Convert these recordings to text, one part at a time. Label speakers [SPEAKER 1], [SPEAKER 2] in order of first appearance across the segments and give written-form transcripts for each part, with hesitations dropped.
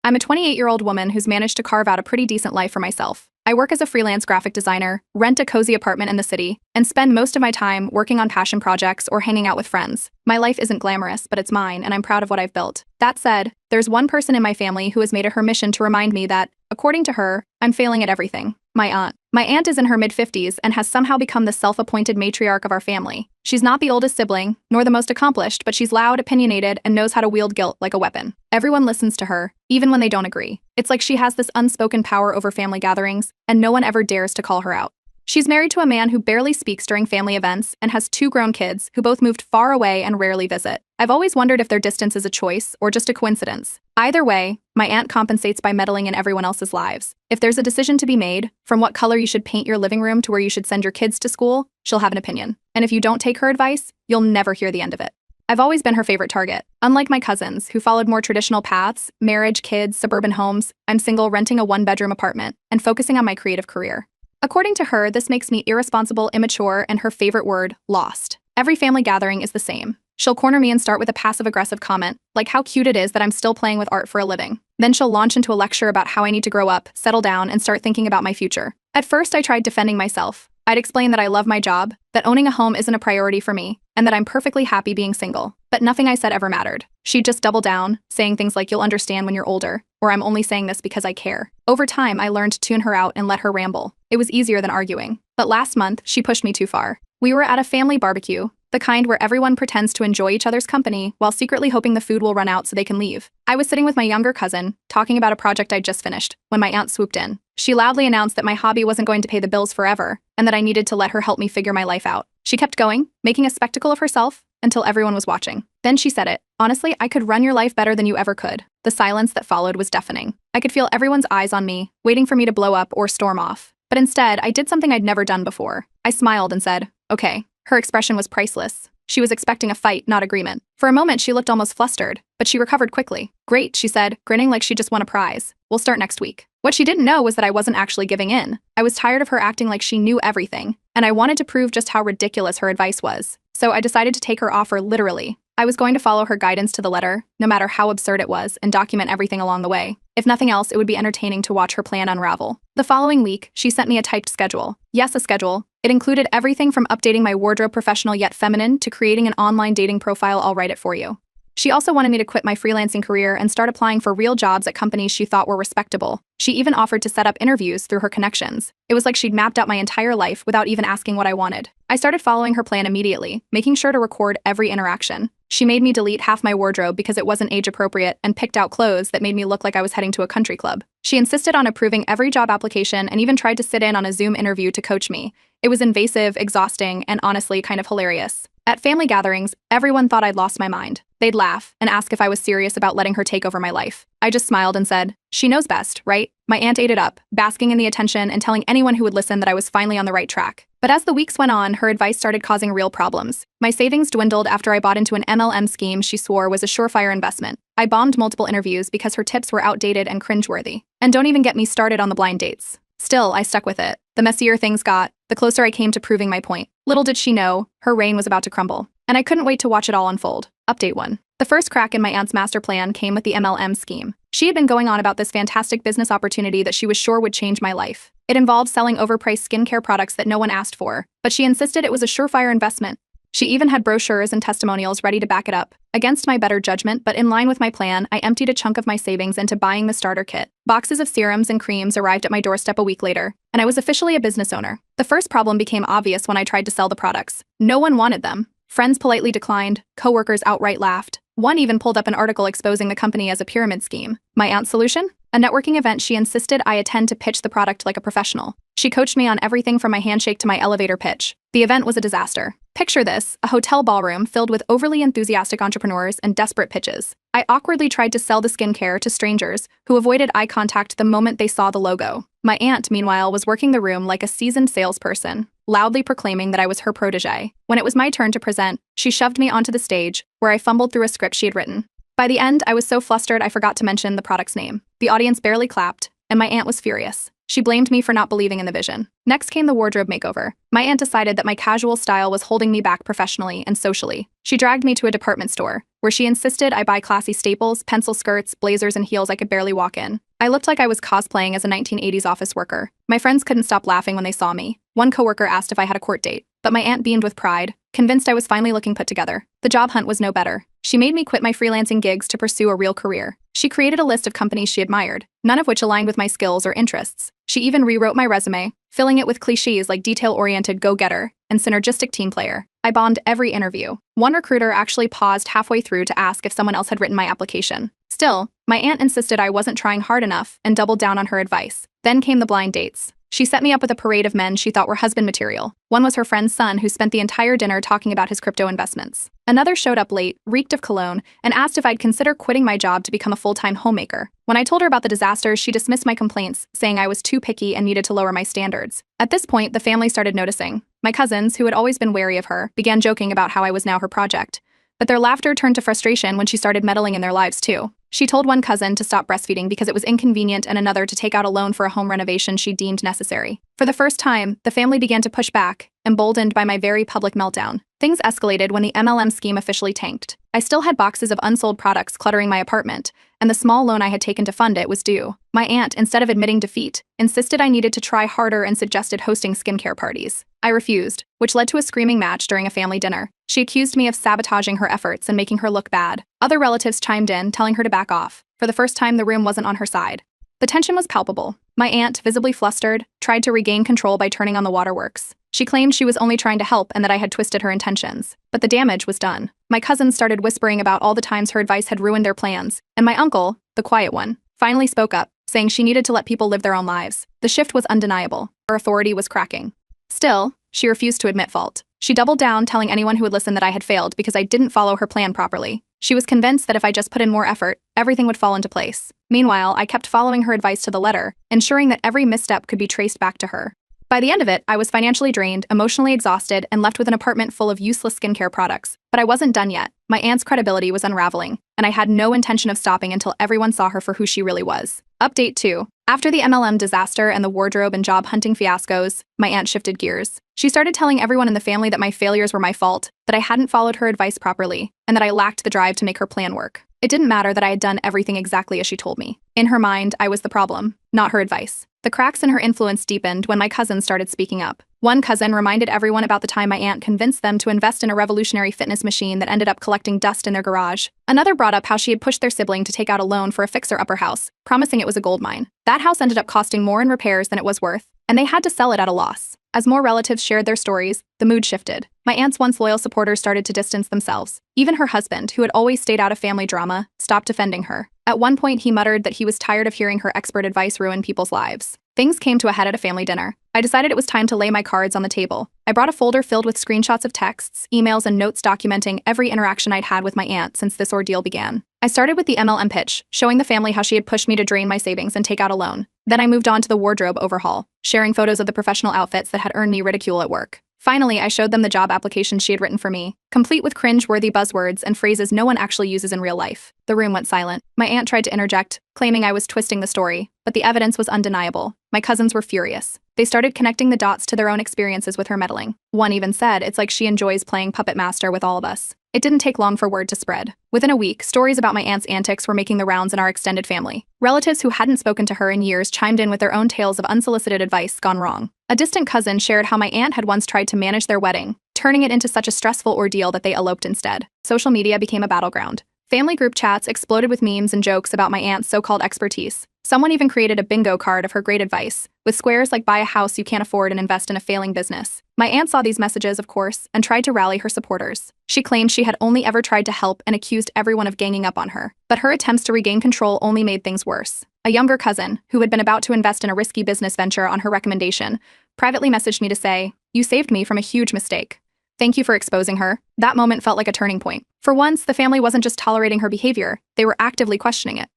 [SPEAKER 1] I'm a 28-year-old woman who's managed to carve out a pretty decent life for myself. I work as a freelance graphic designer, rent a cozy apartment in the city, and spend most of my time working on passion projects or hanging out with friends. My life isn't glamorous, but it's mine, and I'm proud of what I've built. That said, there's one person in my family who has made it her mission to remind me that, according to her, I'm failing at everything. My aunt. My aunt is in her mid-50s and has somehow become the self-appointed matriarch of our family. She's not the oldest sibling, nor the most accomplished, but she's loud, opinionated, and knows how to wield guilt like a weapon. Everyone listens to her, even when they don't agree. It's like she has this unspoken power over family gatherings, and no one ever dares to call her out. She's married to a man who barely speaks during family events and has 2 grown kids who both moved far away and rarely visit. I've always wondered if their distance is a choice or just a coincidence. Either way, my aunt compensates by meddling in everyone else's lives. If there's a decision to be made, from what color you should paint your living room to where you should send your kids to school, she'll have an opinion. And if you don't take her advice, you'll never hear the end of it. I've always been her favorite target. Unlike my cousins, who followed more traditional paths, marriage, kids, suburban homes, I'm single, renting a 1-bedroom apartment, and focusing on my creative career. According to her, this makes me irresponsible, immature, and her favorite word, lost. Every family gathering is the same. She'll corner me and start with a passive-aggressive comment, like how cute it is that I'm still playing with art for a living. Then she'll launch into a lecture about how I need to grow up, settle down, and start thinking about my future. At first, I tried defending myself. I'd explain that I love my job, that owning a home isn't a priority for me, and that I'm perfectly happy being single. But nothing I said ever mattered. She'd just double down, saying things like, "You'll understand when you're older," or "I'm only saying this because I care." Over time, I learned to tune her out and let her ramble. It was easier than arguing. But last month, she pushed me too far. We were at a family barbecue, the kind where everyone pretends to enjoy each other's company while secretly hoping the food will run out so they can leave. I was sitting with my younger cousin, talking about a project I'd just finished, when my aunt swooped in. She loudly announced that my hobby wasn't going to pay the bills forever, and that I needed to let her help me figure my life out. She kept going, making a spectacle of herself, until everyone was watching. Then she said it. "Honestly, I could run your life better than you ever could." The silence that followed was deafening. I could feel everyone's eyes on me, waiting for me to blow up or storm off. But instead, I did something I'd never done before. I smiled and said, "Okay." Her expression was priceless. She was expecting a fight, not agreement. For a moment, she looked almost flustered, but she recovered quickly. "Great," she said, grinning like she just won a prize. "We'll start next week." What she didn't know was that I wasn't actually giving in. I was tired of her acting like she knew everything, and I wanted to prove just how ridiculous her advice was. So I decided to take her offer literally. I was going to follow her guidance to the letter, no matter how absurd it was, and document everything along the way. If nothing else, it would be entertaining to watch her plan unravel. The following week, she sent me a typed schedule. Yes, a schedule. It included everything from updating my wardrobe professional yet feminine to creating an online dating profile. "I'll write it for you." She also wanted me to quit my freelancing career and start applying for real jobs at companies she thought were respectable. She even offered to set up interviews through her connections. It was like she'd mapped out my entire life without even asking what I wanted. I started following her plan immediately, making sure to record every interaction. She made me delete half my wardrobe because it wasn't age-appropriate and picked out clothes that made me look like I was heading to a country club. She insisted on approving every job application and even tried to sit in on a Zoom interview to coach me. It was invasive, exhausting, and honestly kind of hilarious. At family gatherings, everyone thought I'd lost my mind. They'd laugh and ask if I was serious about letting her take over my life. I just smiled and said, "She knows best, right?" My aunt ate it up, basking in the attention and telling anyone who would listen that I was finally on the right track. But as the weeks went on, her advice started causing real problems. My savings dwindled after I bought into an MLM scheme she swore was a surefire investment. I bombed multiple interviews because her tips were outdated and cringeworthy. And don't even get me started on the blind dates. Still, I stuck with it. The messier things got, the closer I came to proving my point. Little did she know, her reign was about to crumble. And I couldn't wait to watch it all unfold. Update 1. The first crack in my aunt's master plan came with the MLM scheme. She had been going on about this fantastic business opportunity that she was sure would change my life. It involved selling overpriced skincare products that no one asked for, but she insisted it was a surefire investment. She even had brochures and testimonials ready to back it up. Against my better judgment, but in line with my plan, I emptied a chunk of my savings into buying the starter kit. Boxes of serums and creams arrived at my doorstep a week later, and I was officially a business owner. The first problem became obvious when I tried to sell the products. No one wanted them. Friends politely declined, coworkers outright laughed. One even pulled up an article exposing the company as a pyramid scheme. My aunt's solution? A networking event she insisted I attend to pitch the product like a professional. She coached me on everything from my handshake to my elevator pitch. The event was a disaster. Picture this, a hotel ballroom filled with overly enthusiastic entrepreneurs and desperate pitches. I awkwardly tried to sell the skincare to strangers who avoided eye contact the moment they saw the logo. My aunt, meanwhile, was working the room like a seasoned salesperson, loudly proclaiming that I was her protege. When it was my turn to present, she shoved me onto the stage, where I fumbled through a script she had written. By the end, I was so flustered I forgot to mention the product's name. The audience barely clapped, and my aunt was furious. She blamed me for not believing in the vision. Next came the wardrobe makeover. My aunt decided that my casual style was holding me back professionally and socially. She dragged me to a department store, where she insisted I buy classy staples, pencil skirts, blazers, and heels I could barely walk in. I looked like I was cosplaying as a 1980s office worker. My friends couldn't stop laughing when they saw me. One coworker asked if I had a court date, but my aunt beamed with pride, convinced I was finally looking put together. The job hunt was no better. She made me quit my freelancing gigs to pursue a real career. She created a list of companies she admired, none of which aligned with my skills or interests. She even rewrote my resume, filling it with cliches like detail-oriented go-getter and synergistic team player. I bombed every interview. One recruiter actually paused halfway through to ask if someone else had written my application. Still, my aunt insisted I wasn't trying hard enough and doubled down on her advice. Then came the blind dates. She set me up with a parade of men she thought were husband material. One was her friend's son, who spent the entire dinner talking about his crypto investments. Another showed up late, reeked of cologne, and asked if I'd consider quitting my job to become a full-time homemaker. When I told her about the disasters, she dismissed my complaints, saying I was too picky and needed to lower my standards. At this point, the family started noticing. My cousins, who had always been wary of her, began joking about how I was now her project. But their laughter turned to frustration when she started meddling in their lives too. She told one cousin to stop breastfeeding because it was inconvenient and another to take out a loan for a home renovation she deemed necessary. For the first time, the family began to push back, emboldened by my very public meltdown. Things escalated when the MLM scheme officially tanked. I still had boxes of unsold products cluttering my apartment, and the small loan I had taken to fund it was due. My aunt, instead of admitting defeat, insisted I needed to try harder and suggested hosting skincare parties. I refused, which led to a screaming match during a family dinner. She accused me of sabotaging her efforts and making her look bad. Other relatives chimed in, telling her to back off. For the first time, the room wasn't on her side. The tension was palpable. My aunt, visibly flustered, tried to regain control by turning on the waterworks. She claimed she was only trying to help and that I had twisted her intentions. But the damage was done. My cousins started whispering about all the times her advice had ruined their plans, and my uncle, the quiet one, finally spoke up, saying she needed to let people live their own lives. The shift was undeniable. Her authority was cracking. Still, she refused to admit fault. She doubled down, telling anyone who would listen that I had failed because I didn't follow her plan properly. She was convinced that if I just put in more effort, everything would fall into place. Meanwhile, I kept following her advice to the letter, ensuring that every misstep could be traced back to her. By the end of it, I was financially drained, emotionally exhausted, and left with an apartment full of useless skincare products. But I wasn't done yet. My aunt's credibility was unraveling, and I had no intention of stopping until everyone saw her for who she really was. Update 2. After the MLM disaster and the wardrobe and job hunting fiascos, my aunt shifted gears. She started telling everyone in the family that my failures were my fault, that I hadn't followed her advice properly, and that I lacked the drive to make her plan work. It didn't matter that I had done everything exactly as she told me. In her mind, I was the problem, not her advice. The cracks in her influence deepened when my cousins started speaking up. One cousin reminded everyone about the time my aunt convinced them to invest in a revolutionary fitness machine that ended up collecting dust in their garage. Another brought up how she had pushed their sibling to take out a loan for a fixer-upper house, promising it was a gold mine. That house ended up costing more in repairs than it was worth, and they had to sell it at a loss. As more relatives shared their stories, the mood shifted. My aunt's once loyal supporters started to distance themselves. Even her husband, who had always stayed out of family drama, stopped defending her. At one point, he muttered that he was tired of hearing her expert advice ruin people's lives. Things came to a head at a family dinner. I decided it was time to lay my cards on the table. I brought a folder filled with screenshots of texts, emails, and notes documenting every interaction I'd had with my aunt since this ordeal began. I started with the MLM pitch, showing the family how she had pushed me to drain my savings and take out a loan. Then I moved on to the wardrobe overhaul, sharing photos of the professional outfits that had earned me ridicule at work. Finally, I showed them the job application she had written for me, complete with cringe-worthy buzzwords and phrases no one actually uses in real life. The room went silent. My aunt tried to interject, claiming I was twisting the story, but the evidence was undeniable. My cousins were furious. They started connecting the dots to their own experiences with her meddling. One even said it's like she enjoys playing puppet master with all of us. It didn't take long for word to spread. Within a week, stories about my aunt's antics were making the rounds in our extended family. Relatives who hadn't spoken to her in years chimed in with their own tales of unsolicited advice gone wrong. A distant cousin shared how my aunt had once tried to manage their wedding, turning it into such a stressful ordeal that they eloped instead. Social media became a battleground. Family group chats exploded with memes and jokes about my aunt's so-called expertise. Someone even created a bingo card of her great advice, with squares like buy a house you can't afford and invest in a failing business. My aunt saw these messages, of course, and tried to rally her supporters. She claimed she had only ever tried to help and accused everyone of ganging up on her. But her attempts to regain control only made things worse. A younger cousin, who had been about to invest in a risky business venture on her recommendation, privately messaged me to say, "You saved me from a huge mistake. Thank you for exposing her." That moment felt like a turning point. For once, the family wasn't just tolerating her behavior, they were actively questioning it.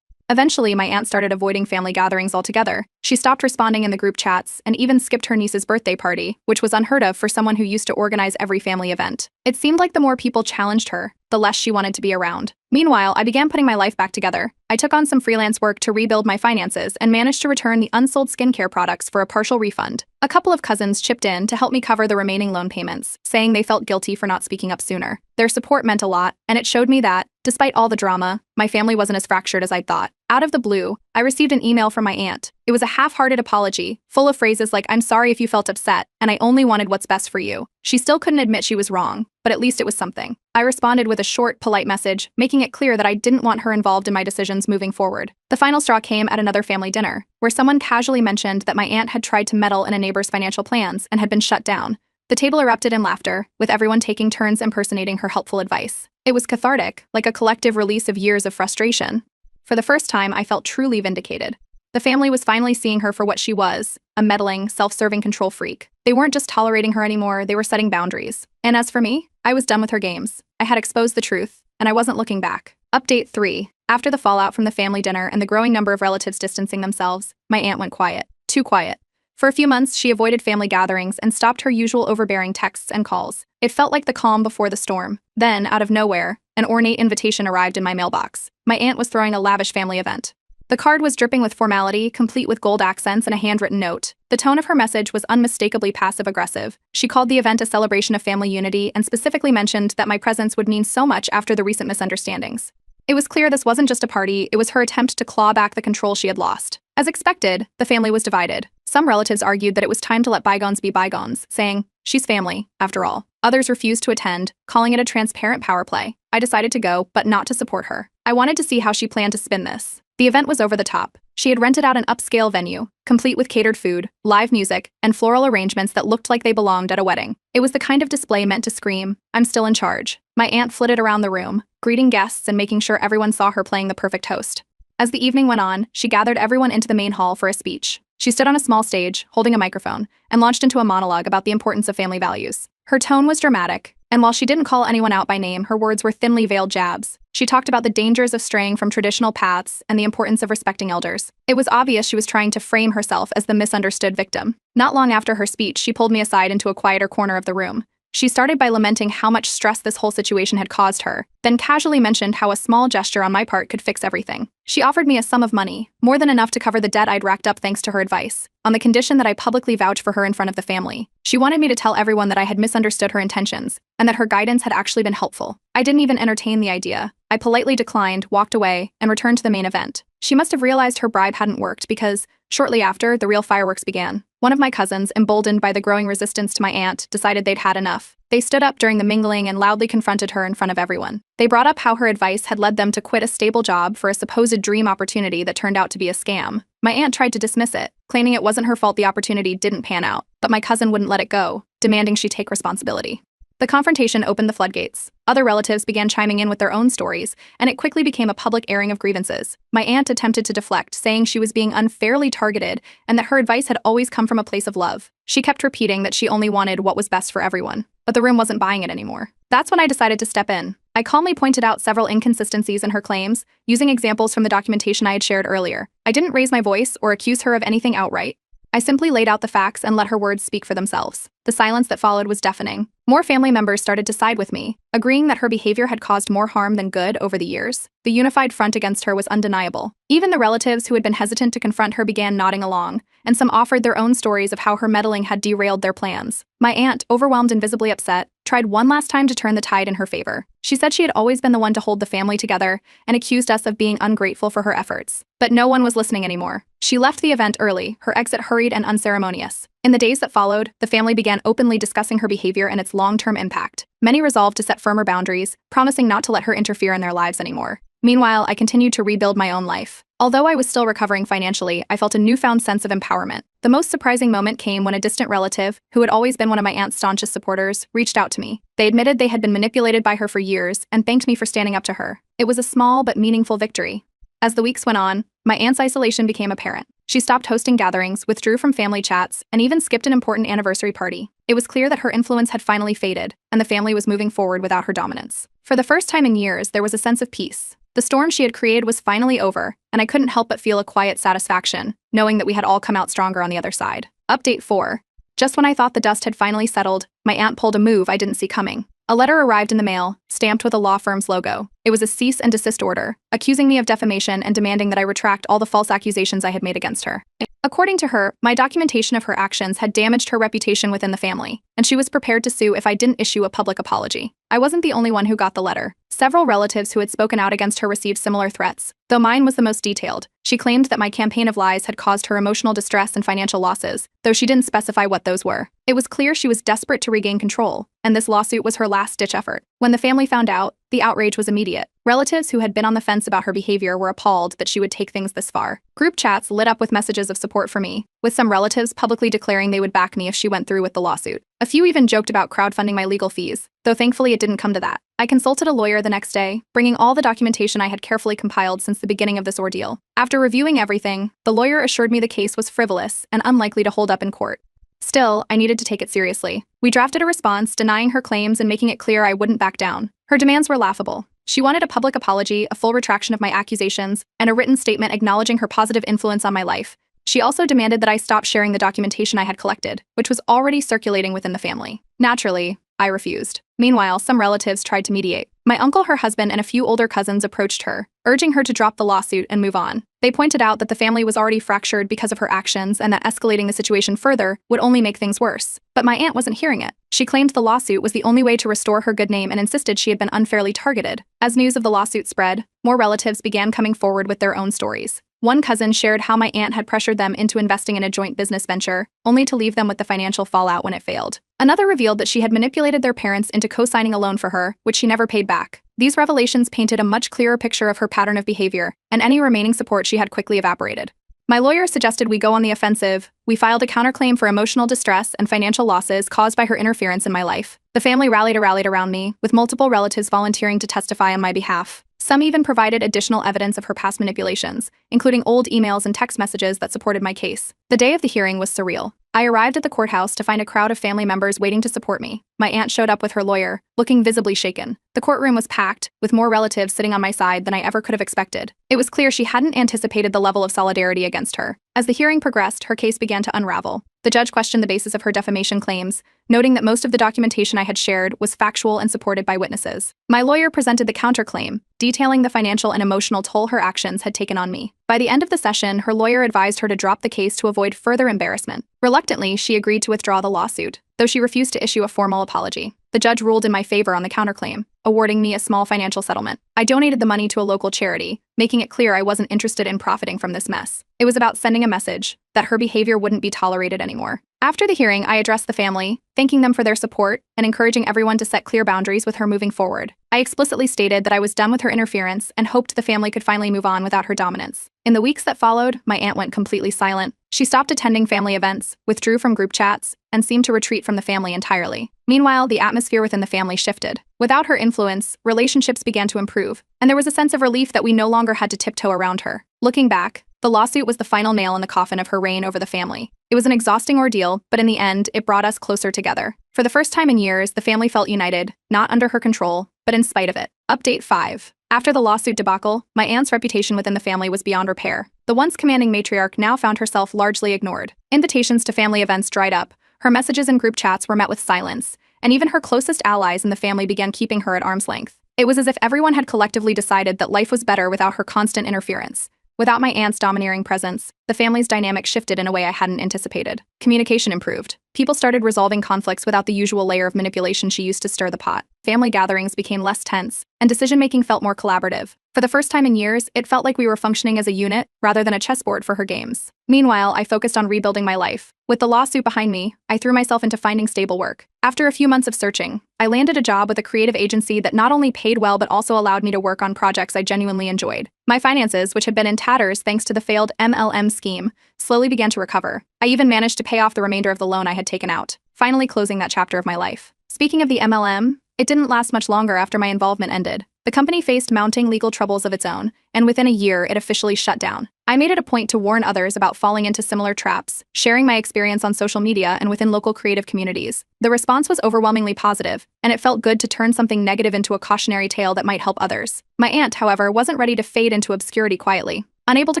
[SPEAKER 1] Eventually, my aunt started avoiding family gatherings altogether. She stopped responding in the group chats and even skipped her niece's birthday party, which was unheard of for someone who used to organize every family event. It seemed like the more people challenged her, the less she wanted to be around. Meanwhile, I began putting my life back together. I took on some freelance work to rebuild my finances and managed to return the unsold skincare products for a partial refund. A couple of cousins chipped in to help me cover the remaining loan payments, saying they felt guilty for not speaking up sooner. Their support meant a lot, and it showed me that, despite all the drama, my family wasn't as fractured as I'd thought. Out of the blue, I received an email from my aunt. It was a half-hearted apology, full of phrases like, "I'm sorry if you felt upset, and I only wanted what's best for you." She still couldn't admit she was wrong, but at least it was something. I responded with a short, polite message, making it clear that I didn't want her involved in my decisions moving forward. The final straw came at another family dinner, where someone casually mentioned that my aunt had tried to meddle in a neighbor's financial plans and had been shut down. The table erupted in laughter, with everyone taking turns impersonating her helpful advice. It was cathartic, like a collective release of years of frustration. For the first time, I felt truly vindicated. The family was finally seeing her for what she was, a meddling, self-serving control freak. They weren't just tolerating her anymore, they were setting boundaries. And as for me, I was done with her games. I had exposed the truth, and I wasn't looking back. Update 3. After the fallout from the family dinner and the growing number of relatives distancing themselves, my aunt went quiet. Too quiet. For a few months, she avoided family gatherings and stopped her usual overbearing texts and calls. It felt like the calm before the storm. Then, out of nowhere, an ornate invitation arrived in my mailbox. My aunt was throwing a lavish family event. The card was dripping with formality, complete with gold accents and a handwritten note. The tone of her message was unmistakably passive-aggressive. She called the event a celebration of family unity and specifically mentioned that my presence would mean so much after the recent misunderstandings. It was clear this wasn't just a party, it was her attempt to claw back the control she had lost. As expected, the family was divided. Some relatives argued that it was time to let bygones be bygones, saying, "She's family, after all." Others refused to attend, calling it a transparent power play. I decided to go, but not to support her. I wanted to see how she planned to spin this. The event was over the top. She had rented out an upscale venue, complete with catered food, live music, and floral arrangements that looked like they belonged at a wedding. It was the kind of display meant to scream, "I'm still in charge." My aunt flitted around the room, greeting guests and making sure everyone saw her playing the perfect host. As the evening went on, she gathered everyone into the main hall for a speech. She stood on a small stage, holding a microphone, and launched into a monologue about the importance of family values. Her tone was dramatic, and while she didn't call anyone out by name, her words were thinly veiled jabs. She talked about the dangers of straying from traditional paths and the importance of respecting elders. It was obvious she was trying to frame herself as the misunderstood victim. Not long after her speech, she pulled me aside into a quieter corner of the room. She started by lamenting how much stress this whole situation had caused her, then casually mentioned how a small gesture on my part could fix everything. She offered me a sum of money, more than enough to cover the debt I'd racked up thanks to her advice, on the condition that I publicly vouch for her in front of the family. She wanted me to tell everyone that I had misunderstood her intentions, and that her guidance had actually been helpful. I didn't even entertain the idea. I politely declined, walked away, and returned to the main event. She must have realized her bribe hadn't worked because, shortly after, the real fireworks began. One of my cousins, emboldened by the growing resistance to my aunt, decided they'd had enough. They stood up during the mingling and loudly confronted her in front of everyone. They brought up how her advice had led them to quit a stable job for a supposed dream opportunity that turned out to be a scam. My aunt tried to dismiss it, claiming it wasn't her fault the opportunity didn't pan out, but my cousin wouldn't let it go, demanding she take responsibility. The confrontation opened the floodgates. Other relatives began chiming in with their own stories, and it quickly became a public airing of grievances. My aunt attempted to deflect, saying she was being unfairly targeted and that her advice had always come from a place of love. She kept repeating that she only wanted what was best for everyone, but the room wasn't buying it anymore. That's when I decided to step in. I calmly pointed out several inconsistencies in her claims, using examples from the documentation I had shared earlier. I didn't raise my voice or accuse her of anything outright. I simply laid out the facts and let her words speak for themselves. The silence that followed was deafening. More family members started to side with me, agreeing that her behavior had caused more harm than good over the years. The unified front against her was undeniable. Even the relatives who had been hesitant to confront her began nodding along, and some offered their own stories of how her meddling had derailed their plans. My aunt, overwhelmed and visibly upset, tried one last time to turn the tide in her favor. She said she had always been the one to hold the family together and accused us of being ungrateful for her efforts. But no one was listening anymore. She left the event early, her exit hurried and unceremonious. In the days that followed, the family began openly discussing her behavior and its long-term impact. Many resolved to set firmer boundaries, promising not to let her interfere in their lives anymore. Meanwhile, I continued to rebuild my own life. Although I was still recovering financially, I felt a newfound sense of empowerment. The most surprising moment came when a distant relative, who had always been one of my aunt's staunchest supporters, reached out to me. They admitted they had been manipulated by her for years and thanked me for standing up to her. It was a small but meaningful victory. As the weeks went on, my aunt's isolation became apparent. She stopped hosting gatherings, withdrew from family chats, and even skipped an important anniversary party. It was clear that her influence had finally faded, and the family was moving forward without her dominance. For the first time in years, there was a sense of peace. The storm she had created was finally over, and I couldn't help but feel a quiet satisfaction, knowing that we had all come out stronger on the other side. Update 4. Just when I thought the dust had finally settled, my aunt pulled a move I didn't see coming. A letter arrived in the mail, stamped with a law firm's logo. It was a cease and desist order, accusing me of defamation and demanding that I retract all the false accusations I had made against her. According to her, my documentation of her actions had damaged her reputation within the family, and she was prepared to sue if I didn't issue a public apology. I wasn't the only one who got the letter. Several relatives who had spoken out against her received similar threats, though mine was the most detailed. She claimed that my campaign of lies had caused her emotional distress and financial losses, though she didn't specify what those were. It was clear she was desperate to regain control, and this lawsuit was her last-ditch effort. When the family found out, the outrage was immediate. Relatives who had been on the fence about her behavior were appalled that she would take things this far. Group chats lit up with messages of support for me, with some relatives publicly declaring they would back me if she went through with the lawsuit. A few even joked about crowdfunding my legal fees, though thankfully it didn't come to that. I consulted a lawyer the next day, bringing all the documentation I had carefully compiled since the beginning of this ordeal. After reviewing everything, the lawyer assured me the case was frivolous and unlikely to hold up in court. Still, I needed to take it seriously. We drafted a response denying her claims and making it clear I wouldn't back down. Her demands were laughable. She wanted a public apology, a full retraction of my accusations, and a written statement acknowledging her positive influence on my life. She also demanded that I stop sharing the documentation I had collected, which was already circulating within the family. Naturally, I refused. Meanwhile, some relatives tried to mediate. My uncle, her husband, and a few older cousins approached her, urging her to drop the lawsuit and move on. They pointed out that the family was already fractured because of her actions and that escalating the situation further would only make things worse. But my aunt wasn't hearing it. She claimed the lawsuit was the only way to restore her good name and insisted she had been unfairly targeted. As news of the lawsuit spread, more relatives began coming forward with their own stories. One cousin shared how my aunt had pressured them into investing in a joint business venture, only to leave them with the financial fallout when it failed. Another revealed that she had manipulated their parents into co-signing a loan for her, which she never paid back. These revelations painted a much clearer picture of her pattern of behavior, and any remaining support she had quickly evaporated. My lawyer suggested we go on the offensive. We filed a counterclaim for emotional distress and financial losses caused by her interference in my life. The family rallied around me, with multiple relatives volunteering to testify on my behalf. Some even provided additional evidence of her past manipulations, including old emails and text messages that supported my case. The day of the hearing was surreal. I arrived at the courthouse to find a crowd of family members waiting to support me. My aunt showed up with her lawyer, looking visibly shaken. The courtroom was packed, with more relatives sitting on my side than I ever could have expected. It was clear she hadn't anticipated the level of solidarity against her. As the hearing progressed, her case began to unravel. The judge questioned the basis of her defamation claims, noting that most of the documentation I had shared was factual and supported by witnesses. My lawyer presented the counterclaim, detailing the financial and emotional toll her actions had taken on me. By the end of the session, her lawyer advised her to drop the case to avoid further embarrassment. Reluctantly, she agreed to withdraw the lawsuit, though she refused to issue a formal apology. The judge ruled in my favor on the counterclaim, awarding me a small financial settlement. I donated the money to a local charity, making it clear I wasn't interested in profiting from this mess. It was about sending a message that her behavior wouldn't be tolerated anymore. After the hearing, I addressed the family, thanking them for their support and encouraging everyone to set clear boundaries with her moving forward. I explicitly stated that I was done with her interference and hoped the family could finally move on without her dominance. In the weeks that followed, my aunt went completely silent. She stopped attending family events, withdrew from group chats, and seemed to retreat from the family entirely. Meanwhile, the atmosphere within the family shifted. Without her influence, relationships began to improve, and there was a sense of relief that we no longer had to tiptoe around her. Looking back, the lawsuit was the final nail in the coffin of her reign over the family. It was an exhausting ordeal, but in the end, it brought us closer together. For the first time in years, the family felt united, not under her control, but in spite of it. Update 5. After the lawsuit debacle, my aunt's reputation within the family was beyond repair. The once commanding matriarch now found herself largely ignored. Invitations to family events dried up, her messages in group chats were met with silence, and even her closest allies in the family began keeping her at arm's length. It was as if everyone had collectively decided that life was better without her constant interference. Without my aunt's domineering presence, the family's dynamic shifted in a way I hadn't anticipated. Communication improved. People started resolving conflicts without the usual layer of manipulation she used to stir the pot. Family gatherings became less tense, and decision-making felt more collaborative. For the first time in years, it felt like we were functioning as a unit, rather than a chessboard for her games. Meanwhile, I focused on rebuilding my life. With the lawsuit behind me, I threw myself into finding stable work. After a few months of searching, I landed a job with a creative agency that not only paid well but also allowed me to work on projects I genuinely enjoyed. My finances, which had been in tatters thanks to the failed MLM scheme, slowly began to recover. I even managed to pay off the remainder of the loan I had taken out, finally closing that chapter of my life. Speaking of the MLM, it didn't last much longer after my involvement ended. The company faced mounting legal troubles of its own, and within a year, it officially shut down. I made it a point to warn others about falling into similar traps, sharing my experience on social media and within local creative communities. The response was overwhelmingly positive, and it felt good to turn something negative into a cautionary tale that might help others. My aunt, however, wasn't ready to fade into obscurity quietly. Unable to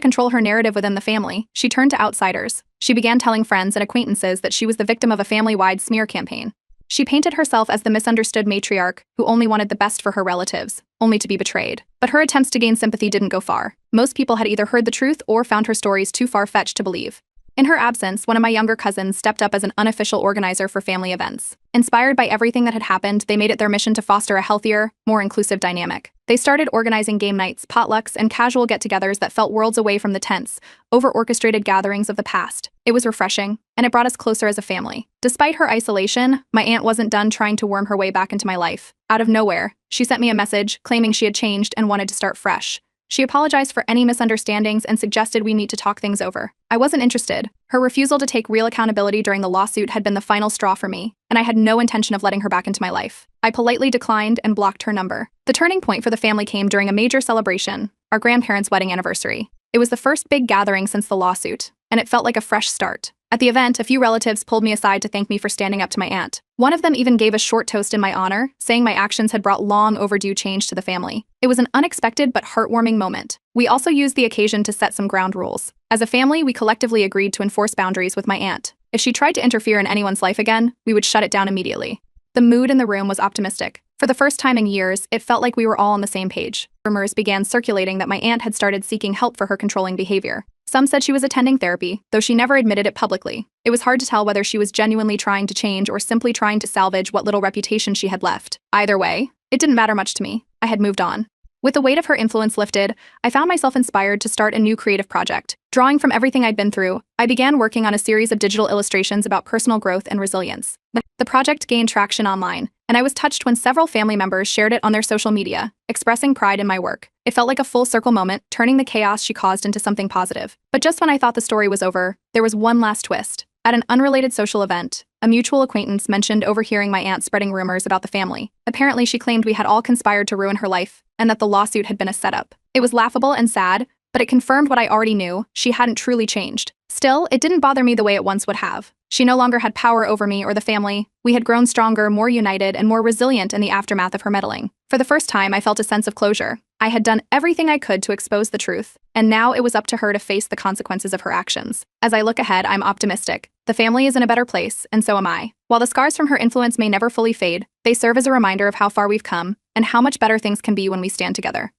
[SPEAKER 1] control her narrative within the family, she turned to outsiders. She began telling friends and acquaintances that she was the victim of a family-wide smear campaign. She painted herself as the misunderstood matriarch who only wanted the best for her relatives, only to be betrayed. But her attempts to gain sympathy didn't go far. Most people had either heard the truth or found her stories too far-fetched to believe. In her absence, one of my younger cousins stepped up as an unofficial organizer for family events. Inspired by everything that had happened, they made it their mission to foster a healthier, more inclusive dynamic. They started organizing game nights, potlucks, and casual get-togethers that felt worlds away from the tense, over-orchestrated gatherings of the past. It was refreshing, and it brought us closer as a family. Despite her isolation, my aunt wasn't done trying to worm her way back into my life. Out of nowhere, she sent me a message claiming she had changed and wanted to start fresh. She apologized for any misunderstandings and suggested we need to talk things over. I wasn't interested. Her refusal to take real accountability during the lawsuit had been the final straw for me, and I had no intention of letting her back into my life. I politely declined and blocked her number. The turning point for the family came during a major celebration, our grandparents' wedding anniversary. It was the first big gathering since the lawsuit, and it felt like a fresh start. At the event, a few relatives pulled me aside to thank me for standing up to my aunt. One of them even gave a short toast in my honor, saying my actions had brought long overdue change to the family. It was an unexpected but heartwarming moment. We also used the occasion to set some ground rules. As a family, we collectively agreed to enforce boundaries with my aunt. If she tried to interfere in anyone's life again, we would shut it down immediately. The mood in the room was optimistic. For the first time in years, it felt like we were all on the same page. Rumors began circulating that my aunt had started seeking help for her controlling behavior. Some said she was attending therapy, though she never admitted it publicly. It was hard to tell whether she was genuinely trying to change or simply trying to salvage what little reputation she had left. Either way, it didn't matter much to me. I had moved on. With the weight of her influence lifted, I found myself inspired to start a new creative project. Drawing from everything I'd been through, I began working on a series of digital illustrations about personal growth and resilience. The project gained traction online, and I was touched when several family members shared it on their social media, expressing pride in my work. It felt like a full-circle moment, turning the chaos she caused into something positive. But just when I thought the story was over, there was one last twist. At an unrelated social event, a mutual acquaintance mentioned overhearing my aunt spreading rumors about the family. Apparently, she claimed we had all conspired to ruin her life, and that the lawsuit had been a setup. It was laughable and sad, but it confirmed what I already knew: she hadn't truly changed. Still, it didn't bother me the way it once would have. She no longer had power over me or the family. We had grown stronger, more united, and more resilient in the aftermath of her meddling. For the first time, I felt a sense of closure. I had done everything I could to expose the truth, and now it was up to her to face the consequences of her actions. As I look ahead, I'm optimistic. The family is in a better place, and so am I. While the scars from her influence may never fully fade, they serve as a reminder of how far we've come and how much better things can be when we stand together.